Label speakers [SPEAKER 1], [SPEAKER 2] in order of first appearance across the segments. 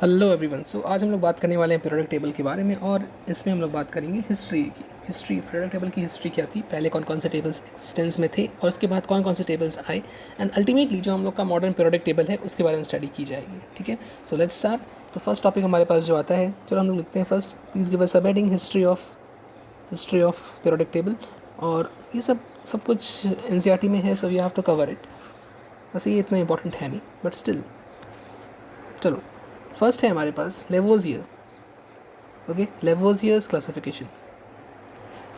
[SPEAKER 1] Hello everyone. सो आज हम लोग बात करने वाले हैं पीरियोडिक टेबल के बारे में, और इसमें हम लोग बात करेंगे हिस्ट्री की। पीरियोडिक टेबल की हिस्ट्री क्या थी, पहले कौन कौन से टेबल्स एक्जिस्टेंस में थे और उसके बाद कौन कौन से टेबल्स आए, एंड अल्टीमेटली जो हम लोग का मॉडर्न पीरियोडिक टेबल है उसके बारे में स्टडी की जाएगी। ठीक है, सो लेट्स स्टार्ट। तो फर्स्ट टॉपिक हमारे पास जो आता है, चलो हम लोग लिखते हैं first, please give us a heading history of periodic table. और ये सब कुछ एनसीईआरटी में है, so you have to cover it. वैसे ये इतना इंपॉर्टेंट है नहीं, बट स्टिल चलो। फर्स्ट है हमारे पास Lavoisier. Okay, Lavoisier's classification,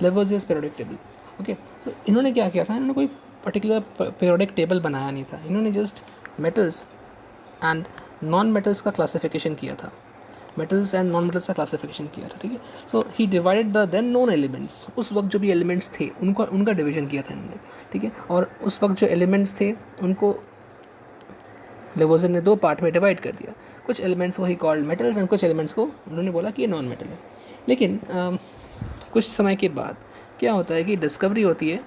[SPEAKER 1] Lavoisier's periodic table. Okay, तो इन्होंने क्या किया था, इन्होंने कोई पर्टिकुलर पीरियोडिक टेबल बनाया नहीं था, इन्होंने just metals and non metals का क्लासिफिकेशन किया था। मेटल्स एंड नॉन मेटल्स का क्लासिफिकेशन किया था। ठीक है, so he divided the then known elements. उस वक्त जो भी एलिमेंट्स थे उनका डिवीजन किया था इन्होंने। ठीक है, और उस वक्त जो एलिमेंट्स थे उनको लेवोजियर ने दो पार्ट में डिवाइड कर दिया। कुछ एलिमेंट्स को ही कॉल्ड मेटल्स एंड कुछ एलिमेंट्स को उन्होंने बोला कि ये नॉन मेटल है। लेकिन कुछ समय के बाद क्या होता है कि डिस्कवरी होती है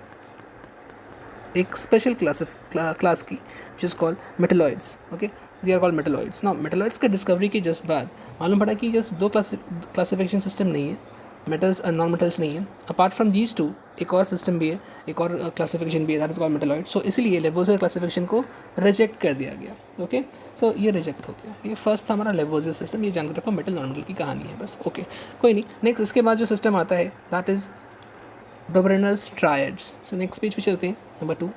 [SPEAKER 1] एक स्पेशल क्लास की, जिस called metalloids. Okay, they are called metalloids. Now metalloids के डिस्कवरी के जस्ट बाद मालूम पड़ा कि जस्ट दो क्लासिफिकेशन सिस्टम नहीं है, मेटल्स और नॉन मेटल्स नहीं है। अपार्ट फ्रॉम दीज टू एक और सिस्टम भी है, एक और क्लासिफिकेशन भी है, दैट इज कॉल्ड मेटलॉइड। सो इसीलिए लेवोजियर क्लासिफिकेशन को रिजेक्ट कर दिया गया। ओके, सो ये रिजेक्ट हो गया। ये फर्स्ट था हमारा लेवोजियर सिस्टम। ये जानकर रखो, मेटल नॉन मेटल की कहानी है बस। ओके, कोई नहीं। नेक्स्ट इसके बाद जो सिस्टम आता है that is Dobereiner's triads. So next page पे चलते हैं। Number two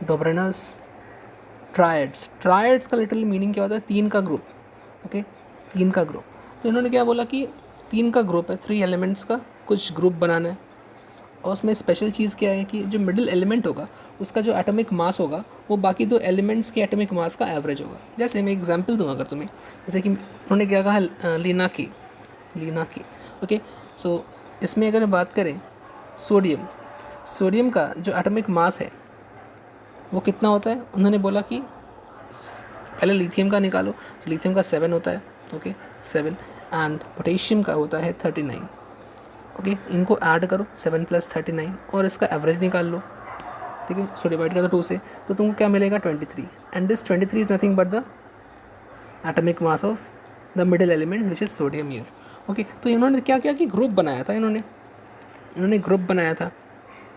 [SPEAKER 1] Dobereiner's triads. Triads का लिटरली मीनिंग क्या होता है, तीन का ग्रुप। ओके, तीन का ग्रुप। तो इन्होंने क्या बोला कि तीन का ग्रुप है, थ्री एलिमेंट्स का कुछ ग्रुप बनाना है। और उसमें स्पेशल चीज़ क्या है कि जो मिडिल एलिमेंट होगा उसका जो एटॉमिक मास होगा वो बाकी दो एलिमेंट्स के एटॉमिक मास का एवरेज होगा। जैसे मैं एग्जांपल दूँ अगर तुम्हें, जैसे कि उन्होंने क्या कहा, लीना की। ओके, सो इसमें अगर बात करें सोडियम का जो एटॉमिक मास है वो कितना होता है, उन्होंने बोला कि पहले लिथियम का निकालो, तो लिथियम का 7 होता है। ओके, 7, एंड पोटेशियम का होता है 39। ओके, इनको ऐड करो 7 + 39 और इसका एवरेज निकाल लो। ठीक है, सो डिवाइड कर दो 2 से, तो तुमको क्या मिलेगा 23। And this 23 is nothing but the atomic mass of the middle element which is sodium year. Okay, तो इन्होंने क्या किया कि ग्रुप बनाया था, इन्होंने ग्रुप बनाया था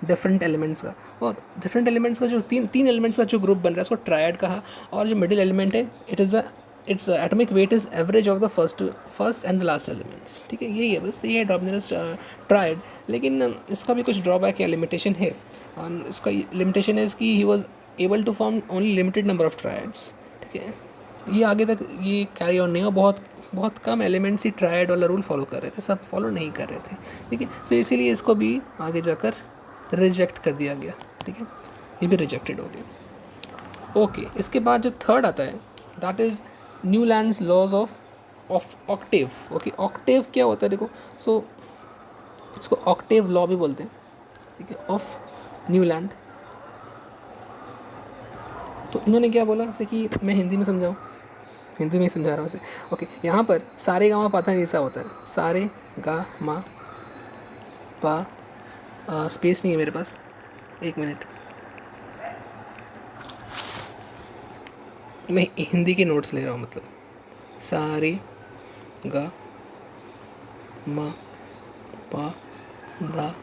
[SPEAKER 1] डिफरेंट एलिमेंट्स का। और डिफरेंट एलिमेंट्स का जो तीन एलिमेंट्स का जो ग्रुप बन रहा है उसको ट्रायड कहा। और जो मिडिल एलिमेंट है its atomic weight is average of the first and the last elements. ठीक है, यही है बस, ये है डॉमिनस ट्रायड। लेकिन इसका भी कुछ ड्रॉबैक या लिमिटेशन है। और इसका लिमिटेशन है कि he was able to form only limited number of triads. ठीक है, ये आगे तक ये कैरी ऑन नहीं हुआ। बहुत कम एलिमेंट्स ही ट्रायड वाला रूल फॉलो कर रहे थे, सब फॉलो नहीं कर रहे थे। ठीक है, तो इसीलिए इसको भी आगे जाकर रिजेक्ट कर दिया गया। ठीक है, ये भी रिजेक्टेड हो गया। ओके, इसके बाद जो थर्ड आता है that is Newlands laws of octave. Okay, octave क्या होता है देखो, सो इसको ऑक्टेव लॉ भी बोलते हैं। ठीक है, ऑफ न्यूलैंड। तो इन्होंने क्या बोला, जैसे कि मैं हिंदी में समझाऊँ, हिंदी में ही समझा रहा हूँ इसे। ओके, यहाँ पर सारे गा मा पा था ऐसा होता है, सारे गा मा पा, स्पेस नहीं है मेरे पास, एक मिनट, मैं हिंदी के नोट्स ले रहा हूँ। मतलब सारे गा मा पा दा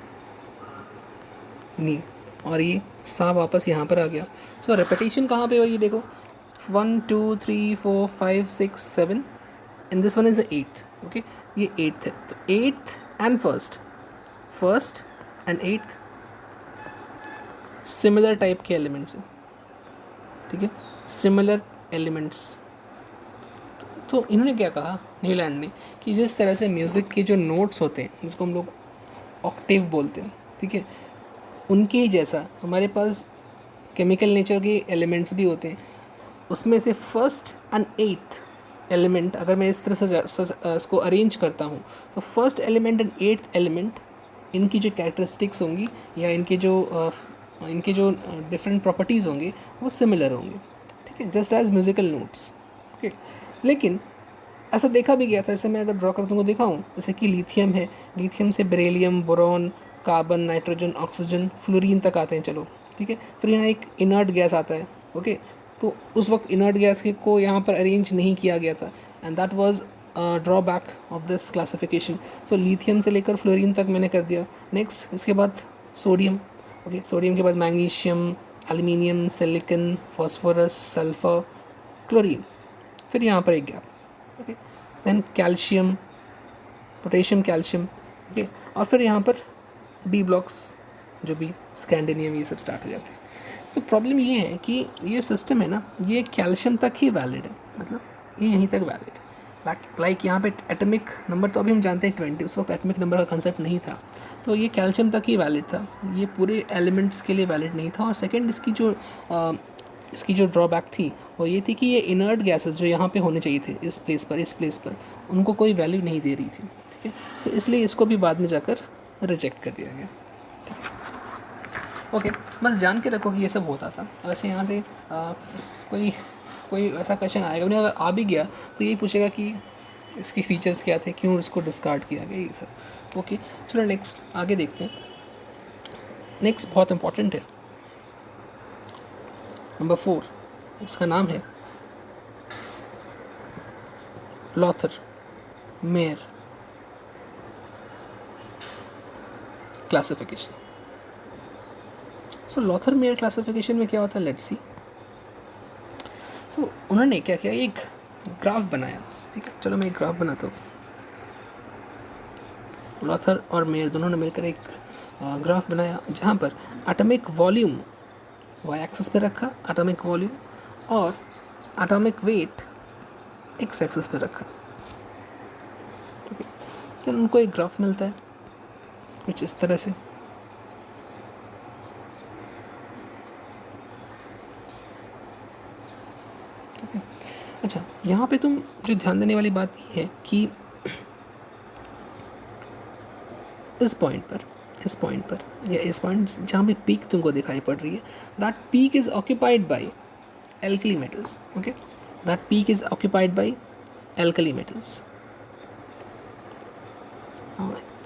[SPEAKER 1] नी, और ये सा वापस यहाँ पर आ गया। सो रेपिटेशन कहाँ पे हो रही है देखो, 1 2 3 4 5 6 7 and this one is the 8th। Okay, ये 8th है, तो 8th and first and 8th similar type के एलिमेंट्स हैं। ठीक है, सिमिलर एलिमेंट्स। तो इन्होंने क्या कहा न्यूलैंड ने, कि जिस तरह से म्यूज़िक के जो नोट्स होते हैं जिसको हम लोग ऑक्टेव बोलते हैं, ठीक है, उनके ही जैसा हमारे पास केमिकल नेचर के एलिमेंट्स भी होते हैं। उसमें से फर्स्ट एंड 8th एलिमेंट अगर मैं इस तरह से इसको अरेंज करता हूँ, तो first element and 8th element, इनकी जो कैरेक्टरिस्टिक्स होंगी या इनके जो डिफरेंट प्रॉपर्टीज़ होंगे वो सिमिलर होंगे। ठीक है, just as musical notes. Okay, लेकिन ऐसा देखा भी गया था, जैसे मैं अगर ड्रॉ कर तुमको दिखाऊँ, जैसे कि लिथियम है, लिथियम से beryllium, boron, carbon, nitrogen, oxygen, fluorine तक आते हैं। चलो ठीक है। फिर यहाँ एक इनर्ट गैस आता है, ओके। तो उस वक्त इनर्ट गैस को यहाँ पर अरेंज नहीं किया गया था, and that was drawback of this classification. So lithium से लेकर फ्लोरीन तक मैंने कर दिया। नेक्स्ट इसके बाद सोडियम, ओके। सोडियम के बाद magnesium, aluminium, silicon, phosphorus, sulphur, chlorine. फिर यहाँ पर एक gap, okay. Then calcium, potassium, calcium, okay. और फिर यहाँ पर डी ब्लॉक्स जो भी स्कैंडिनियम, ये सब स्टार्ट हो जाते हैं। तो प्रॉब्लम ये है कि ये सिस्टम है ना, ये कैल्शियम तक ही वैलिड है, मतलब ये यहीं तक वैलिड है। लाइक यहाँ पे एटॉमिक नंबर तो अभी हम जानते हैं 20, उस वक्त एटॉमिक नंबर का कंसेप्ट नहीं था, तो ये कैल्शियम तक ही वैलिड था, ये पूरे एलिमेंट्स के लिए वैलिड नहीं था। और सेकेंड इसकी जो ड्रॉबैक थी वो ये थी कि ये इनर्ट गैसेस जो यहाँ पे होने चाहिए थे इस प्लेस पर उनको कोई वैल्यू नहीं दे रही थी, ठीक है। सो इसलिए इसको भी बाद में जाकर रिजेक्ट कर दिया गया, ओके। बस जान के रखो कि ये सब होता था। वैसे यहाँ से कोई ऐसा क्वेश्चन आएगा नहीं, अगर आ भी गया तो यही पूछेगा कि इसके फीचर्स क्या थे, क्यों इसको डिस्कार्ड किया गया, ये सब, ओके। चलो नेक्स्ट आगे देखते हैं। नेक्स्ट बहुत इंपॉर्टेंट है, नंबर 4, इसका नाम है लॉथर मेयर क्लासिफिकेशन। सो लॉथर मेयर क्लासिफिकेशन में क्या होता है, लेट्स सी। सो उन्होंने क्या किया, एक ग्राफ बनाया, ठीक है। चलो मैं एक ग्राफ बनाता हूँ। लॉथर और मेयर दोनों ने मिलकर एक ग्राफ बनाया जहाँ पर एटॉमिक वॉल्यूम वाई एक्सिस पे रखा, एटॉमिक वॉल्यूम, और एटॉमिक वेट एक्स एक्सिस पे रखा, ठीक है। तो उनको एक ग्राफ मिलता है कुछ इस तरह से, ठीक है। अच्छा, यहाँ पे तुम जो ध्यान देने वाली बात ये है कि इस पॉइंट पर या इस पॉइंट जहाँ पे पीक तुमको दिखाई पड़ रही है, that peak is occupied by alkali metals, okay. That peak is occupied by alkali metals.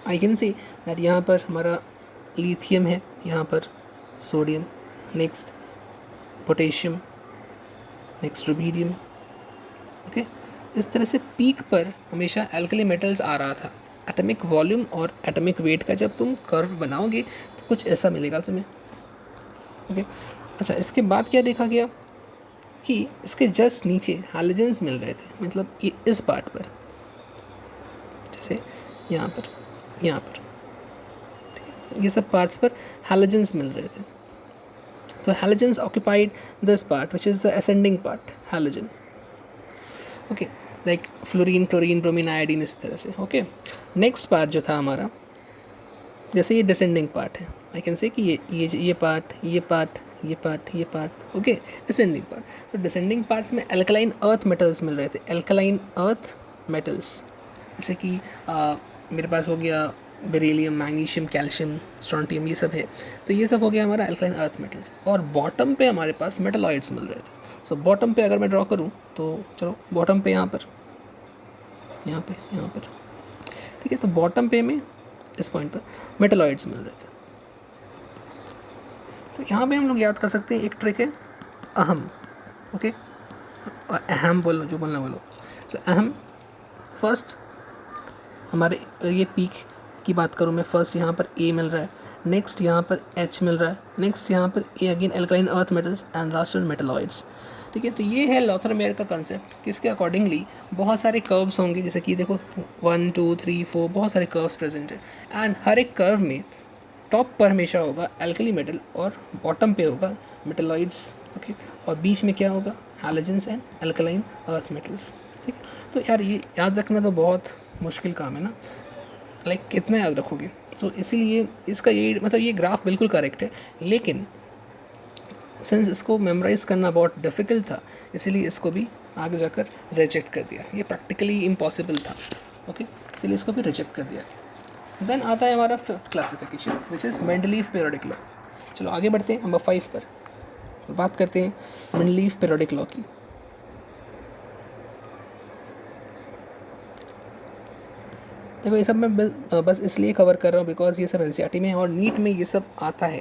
[SPEAKER 1] I can say that यहाँ पर हमारा लिथियम है, यहाँ पर sodium, next potassium, next rubidium, okay. इस तरह से पीक पर हमेशा एल्कली मेटल्स आ रहा था। एटॉमिक वॉल्यूम और एटॉमिक वेट का जब तुम कर्व बनाओगे तो कुछ ऐसा मिलेगा तुम्हें, ओके। अच्छा, इसके बाद क्या देखा गया कि इसके जस्ट नीचे हैलोजेंस मिल रहे थे, मतलब ये इस पार्ट पर, जैसे यहाँ पर, ठीक है, ये सब पार्ट्स पर हैलोजेंस मिल रहे थे। तो halogens occupied this part which is the ascending part, halogen, okay. Like fluorine, chlorine, bromine, iodine, इस तरह से, ओके। नेक्स्ट पार्ट जो था हमारा, जैसे ये डिसेंडिंग पार्ट है, आई कैन से कि ये पार्ट, ओके, डिसेंडिंग पार्ट। तो डिसेंडिंग पार्ट्स में एल्कलाइन अर्थ मेटल्स मिल रहे थे, एल्कलाइन अर्थ मेटल्स, जैसे कि मेरे पास हो गया बेरिलियम, मैग्नीशियम, कैल्शियम, स्ट्रोंटियम, ये सब है। तो ये सब हो गया हमारा एल्कलाइन अर्थ मेटल्स। और बॉटम पे हमारे पास मेटलॉइड्स मिल रहे थे। सो बॉटम पे अगर मैं ड्रॉ करूँ तो चलो बॉटम पे यहाँ पर, ठीक है। तो बॉटम पे में इस पॉइंट पर मेटलॉइड्स मिल रहे थे। तो यहाँ पे हम लोग याद कर सकते हैं, एक ट्रिक है अहम, ओके, और अहम बोलो, जो बोलना बोलो। सो अहम, फर्स्ट हमारे ये पीक की बात करूँ मैं, फर्स्ट यहाँ पर ए मिल रहा है, नेक्स्ट यहाँ पर एच मिल रहा है, नेक्स्ट यहाँ पर a again alkaline earth metals, and last one metalloids, ठीक है। तो ये है लॉथर मेयर का कंसेप्ट, किसके अकॉर्डिंगली बहुत सारे कर्व्स होंगे, जैसे कि देखो 1 2 3 4 बहुत सारे कर्व्स प्रेजेंट है, एंड हर एक कर्व में टॉप पर हमेशा होगा एल्कली मेटल और बॉटम पे होगा मेटलॉइड्स, ओके, और बीच में क्या होगा, halogens and alkaline earth metals, ठीक है। तो यार ये याद रखना तो बहुत मुश्किल काम है ना, लाइक कितना याद रखोगे। सो इसीलिए इसका ये मतलब ये ग्राफ बिल्कुल करेक्ट है, लेकिन सिंस इसको मेमोराइज़ करना बहुत डिफ़िकल्ट था, इसीलिए इसको भी आगे जाकर रिजेक्ट कर दिया, ये प्रैक्टिकली इम्पॉसिबल था, ओके, इसलिए इसको भी रिजेक्ट कर दिया। देन आता है हमारा 5th classification which is Mendeleev periodic law. चलो आगे बढ़ते हैं, नंबर 5 पर बात करते हैं मेंडलीव पीरियोडिक लॉ की। देखो ये सब मैं बस इसलिए कवर कर रहा हूँ बिकॉज ये सब एनसीईआरटी में है और नीट में ये सब आता है,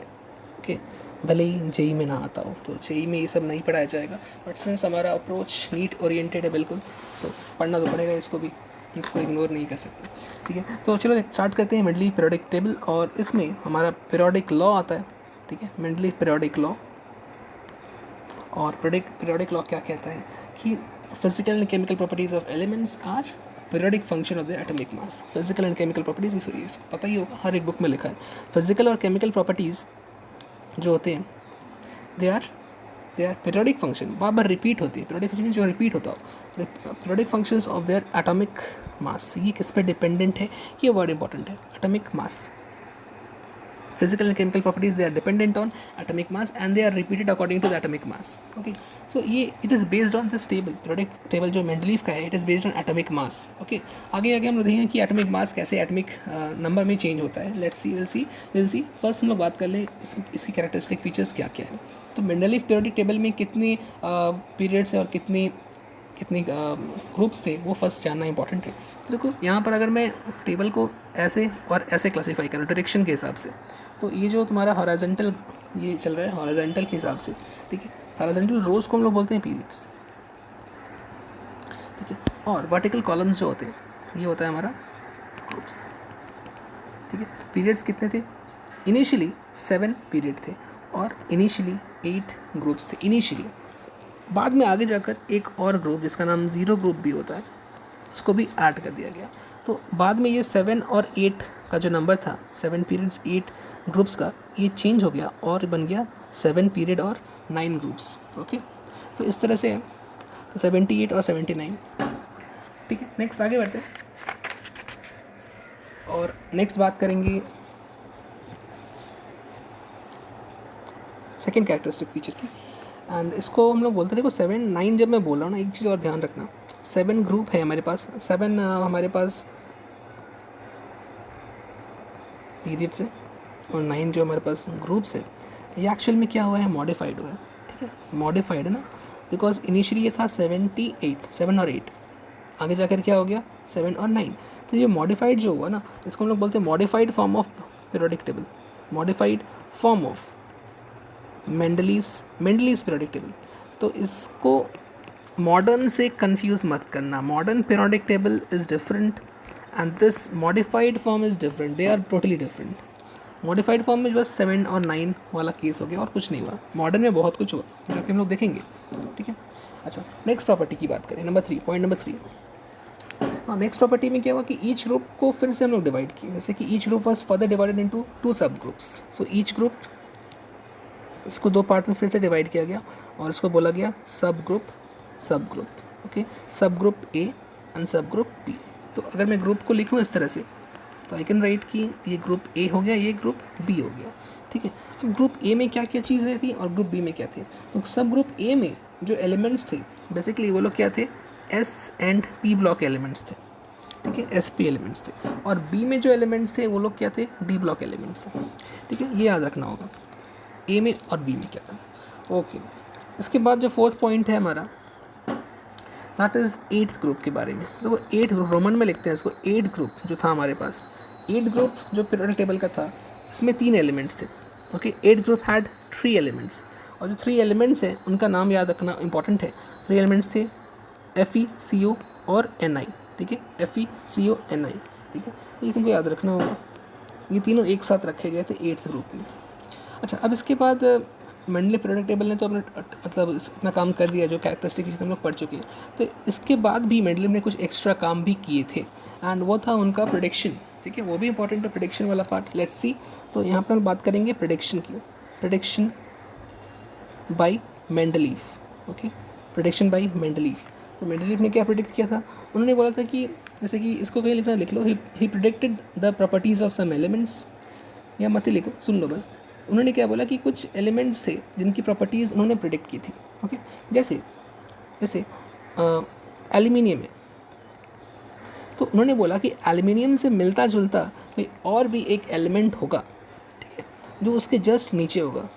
[SPEAKER 1] ओके। भले ही जेई में ना आता हो, तो जेई में ये सब नहीं पढ़ाया जाएगा, बट सिंस हमारा अप्रोच नीट ओरिएंटेड है बिल्कुल, सो पढ़ना तो पड़ेगा इसको भी, इसको इग्नोर नहीं कर सकते। ठीक है, तो चलो स्टार्ट करते हैं मेंडलीव पीरियोडिक टेबल, और इसमें हमारा पीरियोडिक लॉ आता है। ठीक है, मेंडलीव पीरियोडिक लॉ, और पीरियोडिक लॉ क्या कहता है कि physical and chemical properties of elements are periodic function of the atomic mass. Physical and chemical properties पता ही होगा, हर एक बुक में लिखा है। फिजिकल और केमिकल प्रॉपर्टीज़ जो होते हैं दे आर पीरियोडिक फंक्शन, बार बार रिपीट होती है, पीरियोडिक फंक्शन जो रिपीट होता हो, periodic functions of their atomic mass. ये किस पे डिपेंडेंट है, ये वर्ड इंपॉर्टेंट है, atomic mass. Physical and chemical properties, they are dependent on atomic mass and they are repeated according to the atomic mass. Okay, so ये it is based on this table, periodic table जो Mendeleev का है, it is based on atomic mass. Okay, आगे हम लोग देखेंगे कि atomic mass कैसे atomic नंबर में चेंज होता है। Let's see, we'll see. First हम लोग बात कर लें इसकी कैरेक्टरिस्टिक फीचर्स क्या क्या है। तो मेंडलीव पीरियोडिक टेबल में कितने पीरियड्स हैं और कितने ग्रुप्स थे, वो फर्स्ट जानना इंपॉर्टेंट है। तो देखो यहाँ पर अगर मैं टेबल को ऐसे और ऐसे क्लासीफाई करूँ डायरेक्शन के हिसाब से, तो ये जो तुम्हारा हॉरिजॉन्टल ये चल रहा है हॉरिजॉन्टल के हिसाब से, ठीक है, हॉरिजॉन्टल रोज को हम लोग बोलते हैं पीरियड्स, ठीक है, और वर्टिकल कॉलम्स जो होते हैं ये होता है हमारा ग्रुप्स। ठीक है, पीरियड्स कितने थे, इनिशियली 7 पीरियड थे और इनिशियली 8 ग्रुप्स थे इनिशियली। बाद में आगे जाकर एक और ग्रुप जिसका नाम 0 ग्रुप भी होता है, उसको भी ऐड कर दिया गया। तो बाद में ये 7 और 8 का जो नंबर था, 7 पीरियड्स 8 ग्रुप्स का, ये चेंज हो गया और बन गया 7 पीरियड और 9 ग्रुप्स। ओके, तो इस तरह से है, तो 78 और 79। ठीक है, नेक्स्ट आगे बढ़ते हैं और नेक्स्ट बात करेंगे सेकेंड कैरेक्टरिस्टिक फीचर की, एंड इसको हम लोग बोलते हैं, देखो 7 9 जब मैं बोल रहा हूँ ना, एक चीज़ और ध्यान रखना, 7 ग्रुप है हमारे पास, 7 हमारे पास पीरियड्स हैं और 9 जो हमारे पास ग्रुप्स हैं, ये एक्चुअल में क्या हुआ है, मॉडिफाइड हुआ है। ठीक है, मॉडिफाइड है ना, बिकॉज इनिशियली ये था 78, 7 और 8, आगे जाकर क्या हो गया 7 और 9। तो ये मॉडिफाइड जो हुआ ना, इसको हम लोग बोलते हैं modified form of periodic table, modified form of Mendeleev's periodic table. तो इसको मॉडर्न से कंफ्यूज मत करना, modern periodic table is different and this modified form is different, they are totally different. Modified form में बस 7 और 9 वाला केस हो गया और कुछ नहीं हुआ, मॉडर्न में बहुत कुछ हुआ जो कि हम लोग देखेंगे। ठीक है, अच्छा नेक्स्ट प्रॉपर्टी की बात करें, नंबर 3, पॉइंट नंबर 3। हाँ, नेक्स्ट प्रॉपर्टी में क्या हुआ कि ईच ग्रुप को फिर से हम लोग डिवाइड किए, जैसे कि each group was further divided into 2 सब ग्रुप्स। सो ईच ग्रुप, इसको 2 पार्ट में फिर से डिवाइड किया गया और इसको बोला गया सब ग्रुप। ओके, सब ग्रुप ए एंड सब ग्रुप बी। तो अगर मैं ग्रुप को लिखूँ इस तरह से, तो आई कैन राइट कि ये ग्रुप ए हो गया, ये ग्रुप बी हो गया। ठीक है, अब ग्रुप ए में क्या क्या चीज़ें थी और ग्रुप बी में क्या थे। तो सब ग्रुप ए में जो एलिमेंट्स थे बेसिकली वो लोग क्या थे, S and P block elements थे। ठीक है, एस पी एलिमेंट्स थे, और बी में जो एलिमेंट्स थे वो लोग क्या थे, डी ब्लॉक एलिमेंट्स थे। ठीक है, ये याद रखना होगा ए में और बी में क्या था। ओके, इसके बाद जो 4th पॉइंट है हमारा, दैट इज़ 8th ग्रुप के बारे में। देखो 8th ग्रुप रोमन में लिखते हैं इसको, 8th ग्रुप जो था हमारे पास, 8th ग्रुप जो पीरियोडिक टेबल का था, इसमें 3 एलिमेंट्स थे। Okay, 8th group had 3 elements, और जो 3 एलिमेंट्स हैं उनका नाम याद रखना इंपॉर्टेंट है। 3 एलिमेंट्स थे FeCO और Ni। ठीक है, FeCO Ni। ठीक है, ये तुमको याद रखना होगा, ये तीनों एक साथ रखे गए थे 8th ग्रुप में। अच्छा, अब इसके बाद मेंडलीव पीरियोडिक टेबल ने तो अपना मतलब इतना काम कर दिया जो कैरेक्टरिस्टिक हम लोग पढ़ चुके हैं। तो इसके बाद भी मेंडलीव ने कुछ एक्स्ट्रा काम भी किए थे, एंड वो था उनका प्रेडिक्शन। ठीक है, वो भी इंपॉर्टेंट है, प्रेडिक्शन वाला पार्ट। लेट्स सी, तो यहाँ पर हम बात करेंगे प्रेडिक्शन की, prediction by Mendeleev. Okay, prediction by Mendeleev. तो मेंडलीव ने क्या प्रेडिक्ट किया था, उन्होंने बोला था कि जैसे कि इसको कहीं लिखना लिख लो, he predicted the properties of some elements, या मत ही लिखो, सुन लो बस। उन्होंने क्या बोला कि कुछ एलिमेंट्स थे जिनकी प्रॉपर्टीज़ उन्होंने प्रेडिक्ट की थी। ओके, जैसे एल्यूमिनियम है, तो उन्होंने बोला कि एल्यूमिनियम से मिलता जुलता कोई और भी एक एलिमेंट होगा, ठीक है, जो उसके जस्ट नीचे होगा,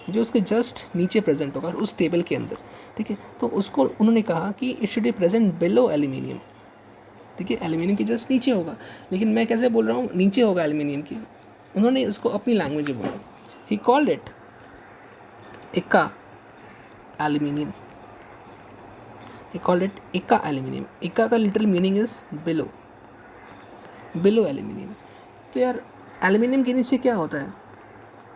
[SPEAKER 1] जो उसके जस्ट नीचे प्रेजेंट होगा उस टेबल के अंदर। ठीक है, तो उसको उन्होंने कहा कि it should be present below aluminium. ठीक है, एल्यूमिनियम के जस्ट नीचे होगा, लेकिन मैं कैसे बोल रहा हूँ, नीचे होगा एल्यूमिनियम के। उन्होंने उसको अपनी लैंग्वेज में बोला, he called it Eka aluminium. They call it Eka aluminium. Eka का literal meaning is below aluminium. तो यार एल्यूमिनियम के नीचे क्या होता है,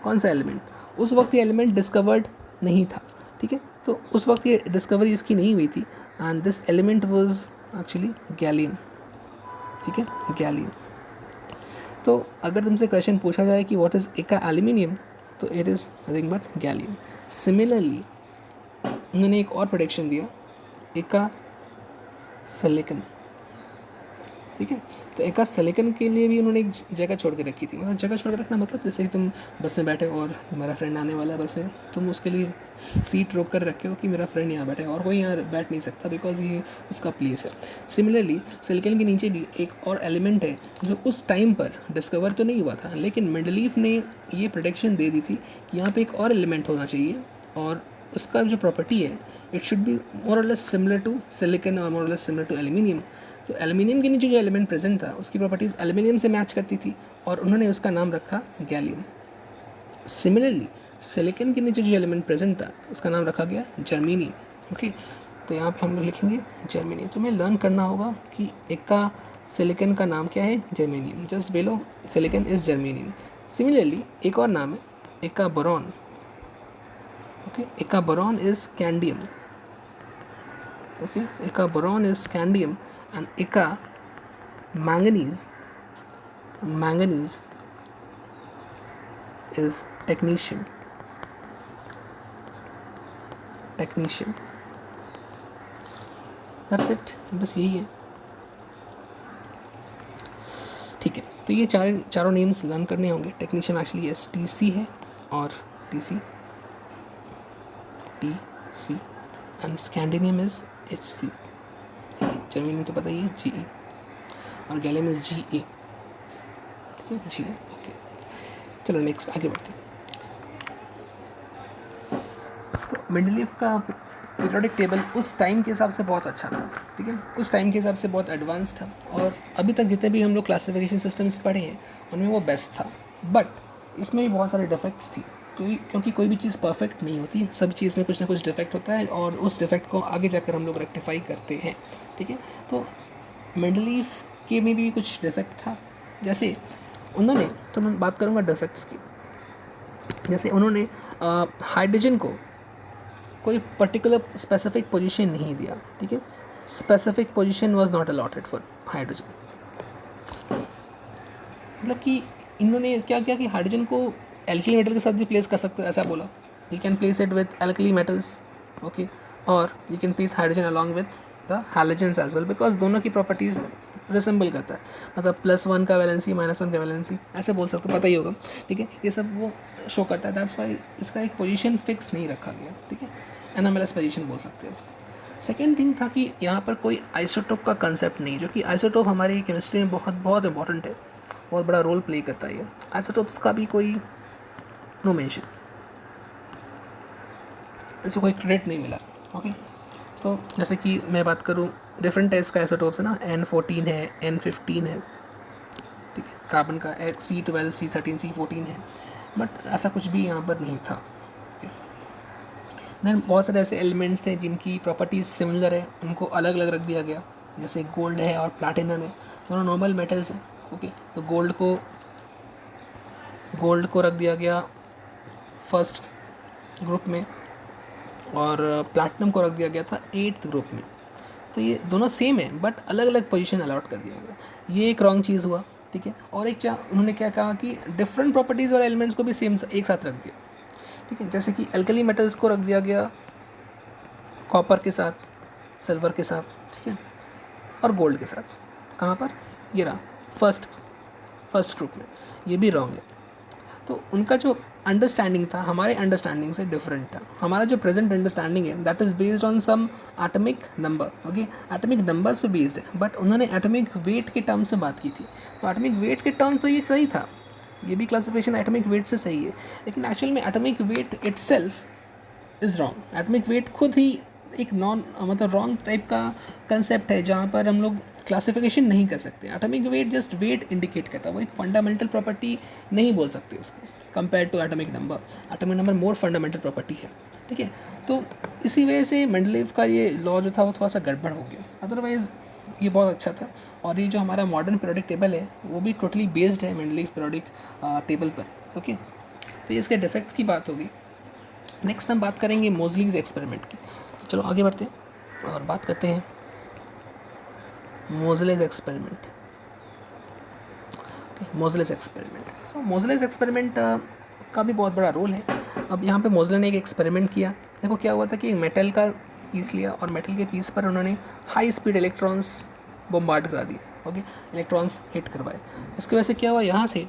[SPEAKER 1] कौन सा एलिमेंट? उस वक्त ये एलिमेंट डिस्कवर्ड नहीं था, ठीक है, तो उस वक्त ये डिस्कवरी इसकी नहीं हुई थी, and this element was actually gallium, ठीक है, गैलियम। तो अगर तुमसे क्वेश्चन पूछा जाए कि व्हाट इज़ एका एल्यूमिनियम, तो it is nothing but gallium. Similarly उन्होंने एक और प्रेडिक्शन दिया, एका सिलिकन, ठीक है, तो एका सिलिकन के लिए भी उन्होंने एक जगह छोड़ के रखी थी। मतलब जगह छोड़ के रखना मतलब जैसे कि तुम बस में बैठे और तुम्हारा फ्रेंड आने वाला है बस में, तुम उसके लिए सीट रोक कर रखे हो कि मेरा फ्रेंड यहाँ बैठे और कोई यहाँ बैठ नहीं सकता बिकॉज ये उसका प्लेस है। सिमिलरली सिलिकन के नीचे भी एक और एलिमेंट है जो उस टाइम पर डिस्कवर तो नहीं हुआ था, लेकिन मेंडलीफ ने ये प्रेडिक्शन दे दी थी कि यहाँ पर एक और एलिमेंट होना चाहिए और उसका जो प्रॉपर्टी है इट शुड बी मोर और लेस सिमिलर टू सिलिकन और मोर और लेस सिमिलर टू एल्यूमिनियम। तो एल्यूमिनियम के नीचे जो एलिमेंट प्रेजेंट था उसकी प्रॉपर्टीज़ एल्यूमिनियम से मैच करती थी और उन्होंने उसका नाम रखा गैलियम। सिमिलरली सिलिकन के नीचे जो एलिमेंट प्रेजेंट था उसका नाम रखा गया जर्मेनियम। ओके, तो यहाँ पे हम लोग लिखेंगे जर्मेनियम। तो हमें लर्न करना होगा कि एका सिलिकन का नाम क्या है, germanium. Just below silicon is germanium. Similarly एक और नाम है eka boron. Okay, eka boron is scandium. Okay, Eka boron is scandium and Eka manganese is technetium. That's it, बस यही है, ठीक है। तो ये चारों नेम्स लर्न करने होंगे। टेक्नीशियन एक्चुअली STC है और TC एंड स्कैंडिनियम इज HC, ठीक है। जर्मेनियम तो पता ही है GE और गैलियम इज GA, ठीक है, GA। ओके, चलो नेक्स्ट आगे बढ़ते हैं। तो मेंडलीफ का पीरियोडिक टेबल उस टाइम के हिसाब से बहुत अच्छा था, ठीक है, उस टाइम के हिसाब से बहुत एडवांस था और अभी तक जितने भी हम लोग क्लासिफिकेशन सिस्टम्स पढ़े हैं उनमें वो बेस्ट था। बट इसमें भी बहुत सारे डिफेक्ट्स थी क्योंकि कोई भी चीज़ परफेक्ट नहीं होती, सब चीज़ में कुछ ना कुछ डिफेक्ट होता है और उस डिफेक्ट को आगे जाकर हम लोग रेक्टिफाई करते हैं, ठीक है। तो मेंडलीफ के में भी कुछ डिफेक्ट था, जैसे उन्होंने, तो मैं बात करूँगा डिफेक्ट्स की, जैसे उन्होंने हाइड्रोजन को कोई पर्टिकुलर स्पेसिफिक पोजीशन नहीं दिया, ठीक है, specific position was not allotted for hydrogen. मतलब कि इन्होंने क्या किया कि हाइड्रोजन को एल्किली मेटल के साथ भी प्लेस कर सकते हो, ऐसा बोला, you can place it with alkali metals, okay, और you can place hydrogen along with the halogens as well, because दोनों की प्रॉपर्टीज़ रिसेंबल करता है, मतलब +1 का वैलेंसी -1 का वैलेंसी, ऐसे बोल सकते हो, पता ही होगा, ठीक है, ये सब वो शो करता है। दैट्स वाई इसका एक पोजीशन फिक्स नहीं रखा गया, ठीक है, एनोमलस पोजीशन बोल सकते हैं इसको। सेकेंड थिंग था कि यहाँ पर कोई आइसोटोप का कंसेप्ट नहीं, जो कि आइसोटोप हमारी केमिस्ट्री में बहुत बहुत इंपॉर्टेंट है, बहुत बड़ा रोल प्ले करता है ये। आइसोटोप्स का भी कोई नो मेंशन, इसको कोई क्रेडिट नहीं मिला, ओके। तो जैसे कि मैं बात करूँ डिफरेंट टाइप्स का आइसोटोप्स है ना, N14 है, N15 है, ठीक है, कार्बन का C12 C13 C14 है, बट ऐसा कुछ भी यहाँ पर नहीं था। देन बहुत सारे ऐसे एलिमेंट्स हैं जिनकी प्रॉपर्टीज़ सिमिलर है, उनको अलग अलग रख दिया गया, जैसे गोल्ड है और प्लैटिनम है, दोनों नॉर्मल मेटल्स हैं, ओके। तो गोल्ड को रख दिया गया फर्स्ट ग्रुप में और प्लैटिनम को रख दिया गया था 8th ग्रुप में। तो ये दोनों सेम है बट अलग अलग पोजीशन अलॉट कर दिया गया, ये एक रॉन्ग चीज़ हुआ, ठीक है। और एक उन्होंने क्या कहा कि डिफरेंट प्रॉपर्टीज़ वाले एलिमेंट्स को भी सेम एक साथ रख दिया, ठीक है, जैसे कि एल्कली मेटल्स को रख दिया गया कॉपर के साथ, सिल्वर के साथ, ठीक है, और गोल्ड के साथ। कहाँ पर? ये रहा फर्स्ट ग्रुप में, ये भी रॉन्ग है। तो उनका जो अंडरस्टैंडिंग था हमारे अंडरस्टैंडिंग से डिफरेंट था। हमारा जो प्रेजेंट अंडरस्टैंडिंग है that is based on some atomic number, okay, atomic numbers पे बेस्ड है, बट उन्होंने एटॉमिक वेट के टर्म से बात की थी। तो एटॉमिक वेट के टर्म तो ये सही था, ये भी क्लासिफिकेशन एटॉमिक वेट से सही है, लेकिन एक्चुअल में atomic weight itself is wrong. Atomic weight खुद ही एक मतलब रॉन्ग टाइप का कंसेप्ट है जहाँ पर हम लोग क्लासिफिकेशन नहीं कर सकते। Atomic weight just weight indicate करता है, वो एक फंडामेंटल प्रॉपर्टी नहीं बोल सकते उसको, compare to atomic number. Atomic number more fundamental property है, ठीक है। तो इसी वजह से मेंडलीव का ये लॉ जो था वो थोड़ा सा गड़बड़ हो गया, अदरवाइज़ ये बहुत अच्छा था। और ये जो हमारा मॉडर्न पीरियोडिक टेबल है वो भी टोटली बेस्ड है मेंडलीव पीरियोडिक टेबल पर, ओके। तो ये इसके डिफेक्ट्स की बात होगी। नेक्स्ट हम बात करेंगे मोज़लीज एक्सपेरिमेंट की। तो चलो आगे बढ़ते हैं और बात करते हैं मोज़लेज एक्सपेरिमेंट। मोज़लेज एक्सपेरिमेंट, सो मोज़लेज एक्सपेरिमेंट का भी बहुत बड़ा रोल है। अब यहाँ पे मोज़ले ने एक एक्सपेरिमेंट किया। देखो क्या हुआ था कि मेटल का पीस लिया और मेटल के पीस पर उन्होंने हाई स्पीड इलेक्ट्रॉन्स बम्बार्ड करा दिए, ओके, इलेक्ट्रॉन्स हिट करवाए। इसकी वजह से क्या हुआ, यहाँ से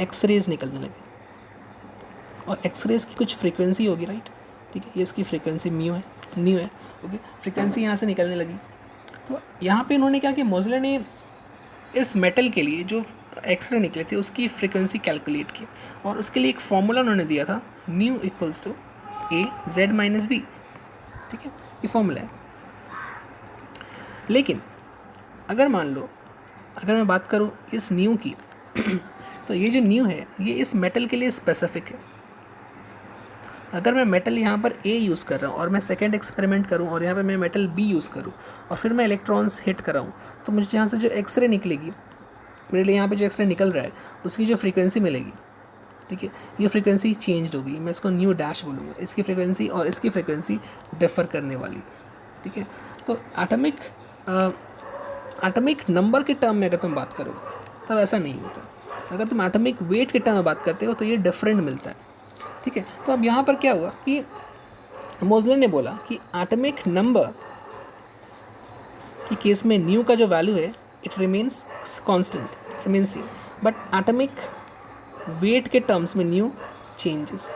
[SPEAKER 1] एक्सरेज निकलने लगे और एक्सरेज की कुछ फ्रीक्वेंसी होगी, राइट, ठीक है। ये इसकी फ्रीक्वेंसी न्यू है, ओके। फ्रीक्वेंसी यहाँ से निकलने लगी। तो यहाँ पे इन्होंने क्या किया, मोज़ले ने इस मेटल के लिए जो एक्सरे निकले थे उसकी फ्रीक्वेंसी कैलकुलेट की और उसके लिए एक फॉर्मूला उन्होंने दिया था, nu equals to a Z minus b, ठीक है, ये फॉर्मूला है। लेकिन अगर मान लो, अगर मैं बात करूँ इस न्यू की तो ये जो न्यू है ये इस मेटल के लिए स्पेसिफिक है। अगर मैं मेटल यहाँ पर ए यूज़ कर रहा हूँ और मैं सेकेंड एक्सपेरिमेंट करूँ और यहाँ पे मैं मेटल बी यूज़ करूँ और फिर मैं इलेक्ट्रॉन्स हिट कराऊँ, तो मुझे यहाँ से जो एक्सरे निकलेगी, मेरे लिए यहाँ पे जो एक्सरे निकल रहा है उसकी जो फ्रीक्वेंसी मिलेगी, ठीक है, ये फ्रीक्वेंसी चेंज होगी। मैं इसको न्यू डैश बोलूँगा। इसकी फ्रीक्वेंसी और इसकी फ्रीक्वेंसी डिफ़र करने वाली, ठीक है। तो एटॉमिक नंबर के टर्म में अगर तुम बात करो तब ऐसा नहीं होता। अगर तुम एटॉमिक वेट के टर्म में बात करते हो तो ये डिफरेंट मिलता है, ठीक है। तो अब यहाँ पर क्या हुआ कि मोज़ले ने बोला कि एटॉमिक नंबर की केस में न्यू का जो वैल्यू है it remains constant, remains same, but atomic weight के टर्म्स में न्यू चेंजेस।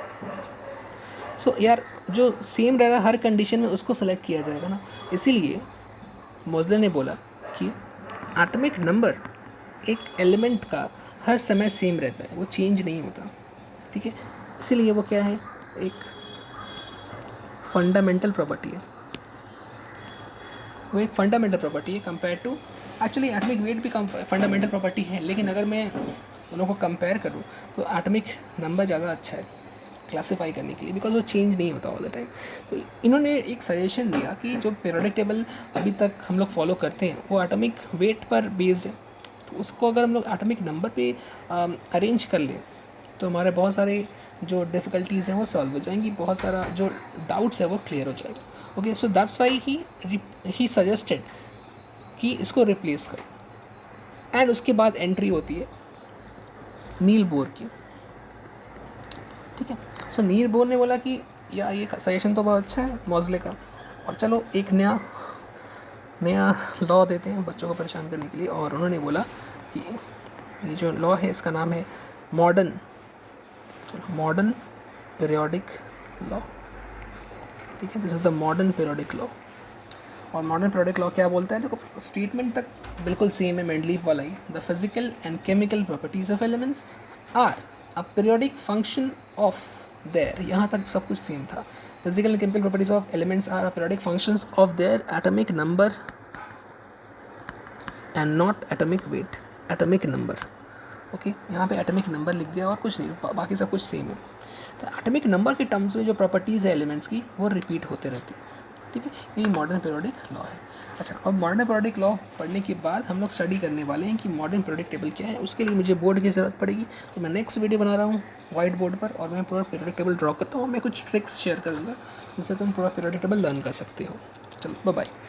[SPEAKER 1] सो यार जो सेम रहेगा हर कंडीशन में उसको सेलेक्ट किया जाएगा ना। इसीलिए मोज़ले ने बोला कि एटॉमिक नंबर एक एलिमेंट का हर समय सेम रहता है, वो चेंज नहीं होता, ठीक है। इसीलिए वो क्या है, एक फंडामेंटल प्रॉपर्टी है, वो एक फंडामेंटल प्रॉपर्टी है compare to, actually atomic weight भी फंडामेंटल प्रॉपर्टी है, लेकिन अगर मैं दोनों को कंपेयर करूँ तो एटॉमिक नंबर ज़्यादा अच्छा है क्लासिफाई करने के लिए, बिकॉज वो चेंज नहीं होता ऑल द टाइम। तो इन्होंने एक सजेशन दिया कि जो पीरियोडिक टेबल अभी तक हम लोग फॉलो करते हैं वो एटॉमिक वेट पर बेस्ड है, तो उसको अगर हम लोग एटॉमिक नंबर पे अरेंज कर लें तो हमारे बहुत सारे जो डिफ़िकल्टीज़ हैं वो सॉल्व हो जाएंगी, बहुत सारा जो डाउट्स है वो क्लियर हो जाएगा, okay. So that's why he suggested कि इसको रिप्लेस कर। एंड उसके बाद एंट्री होती है नील बोर की, ठीक है। सो नील बोर ने बोला कि या ये सजेशन तो बहुत अच्छा है मोज़ले का, और चलो एक नया लॉ देते हैं बच्चों को परेशान करने के लिए। और उन्होंने बोला कि ये जो लॉ है इसका नाम है मॉडर्न पीरियोडिक लॉ, ठीक है। This is the modern periodic law. और मॉडर्न पीरियोडिक लॉ क्या बोलता है, देखो स्टेटमेंट तक बिल्कुल सेम है मेंडलीव वाला ही। The physical and chemical properties of elements are a periodic function of their, यहाँ तक सब कुछ सेम था। Physical and chemical properties of elements are a periodic functions of their atomic number and not atomic weight, atomic number, okay. यहाँ पे atomic number लिख दिया और कुछ नहीं, बाकी सब कुछ सेम है। तो एटॉमिक नंबर के टर्म्स में जो प्रॉपर्टीज़ है एलिमेंट्स की वो रिपीट होते रहती है, ठीक है। यही मॉडर्न पीरियोडिक लॉ है। अच्छा, अब मॉडर्न पीरियोडिक लॉ पढ़ने के बाद हम लोग स्टडी करने वाले हैं कि मॉडर्न पीरियोडिक टेबल क्या है। उसके लिए मुझे बोर्ड की ज़रूरत पड़ेगी, तो मैं नेक्स्ट वीडियो बना रहा हूँ वाइट बोर्ड पर और मैं पूरा पीरियोडिक टेबल ड्रॉ करता हूँ। मैं कुछ ट्रिक्स शेयर करूँगा जिससे तुम पूरा पीरियोडिक टेबल लर्न कर सकते हो। चलो बाय बाय।